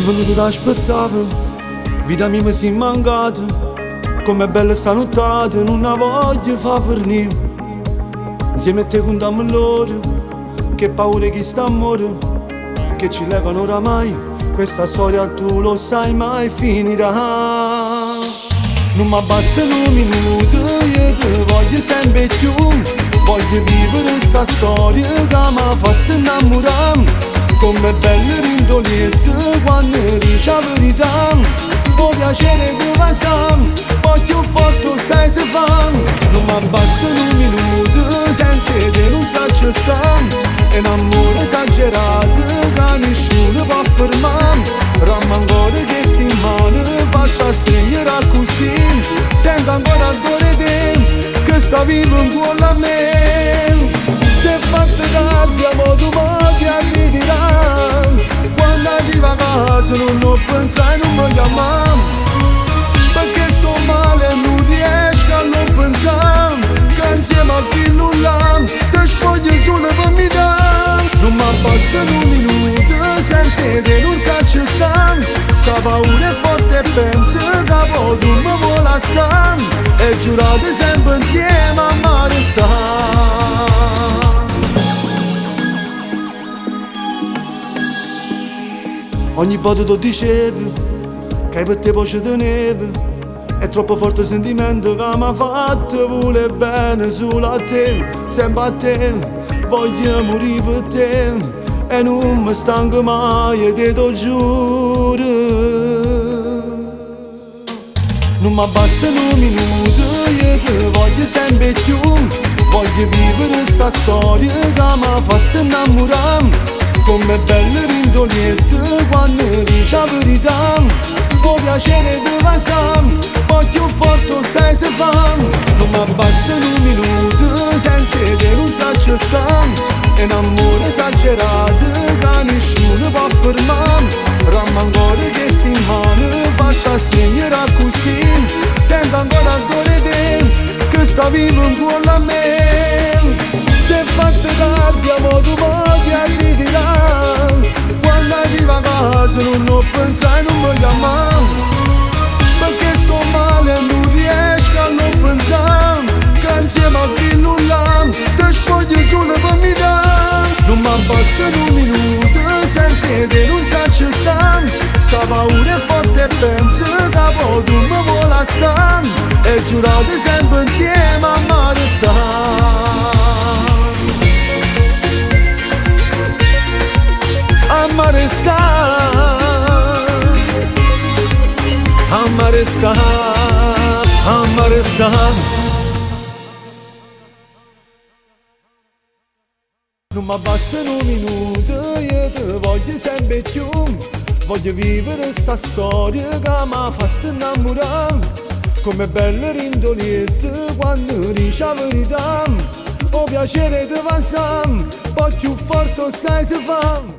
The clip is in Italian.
venuto da aspettare, vita mia mi si mancata, com'è bella sta nottata, non la voglio far venire. Insieme a te contiamo l'ora, che paura che sta a morire, che ci legano oramai, questa storia tu lo sai mai finirà. Non mi bastano minuti, io ti voglio sempre più, voglio vivere sta storia che mi ha fatto innamorare. Com'è bella rindolietta quando dici la verità, ho piacere che va sam, poi più forte sai se fa. Non mi bastano minuti senza te non saccio sta, è un amore esagerato che nessuno può fermare. Ramma ancora che sti in mano fatta stringere così, sento ancora il cuore te che sta vivo in cuore a me. Se fatta tardi amo tu ti arriverà, quando arriva a casa non ho pensato non mi chiamare, perché sto male e non riesco a non pensare che insieme a chi non l'ha ti spoglio solo per mi dare. Non mi bastano un minuto senza te non saccio stare, sta paura è forte e penso che poi tu mi vuoi lasciare, e giurate sempre insieme a mare stare. Ogni volta tu dicevi che per te poi ci tenevi, è troppo forte il sentimento che mi ha fatto voler bene solo a te, sempre a te, voglio morire per te e non mi stanco mai, te lo giuro. Non mi bastano minuti, io ti voglio sempre più, voglio vivere sta storia che mi ha fatto innamorare. Com'è bella rindolietta quando dici la verità, ho piacere che va sam, poi più forte sai se fa. Non mi bastano minuti senza te non saccio sta, è un amore esagerato che nessuno può fermare. Ramma ancora che sti in mano fatta stringere così, sento ancora il cuore te che sta vivo in cuore a me. Se fatta tardi amo tu ti arriverà, quando arriva a casa non ho pensato non mi chiamare, perché sto male e non riesco a non pensare che insieme a chi non l'ha ti spoglio solo per mi dare. Non mi bastano un minuto senza te non saccio stare, sta paura è forte e penso che poi tu mi vuoi lasciare, e giurate sempre insieme a mare stare. Amare sta, amare sta, amare sta. Non mi bastano minuti, io ti voglio sempre più, voglio vivere sta storia che mi ha fatto innamorare. Com'è bella rindolietta quando dici la verità, ho piacere di va sam, poi più forte sai se fa.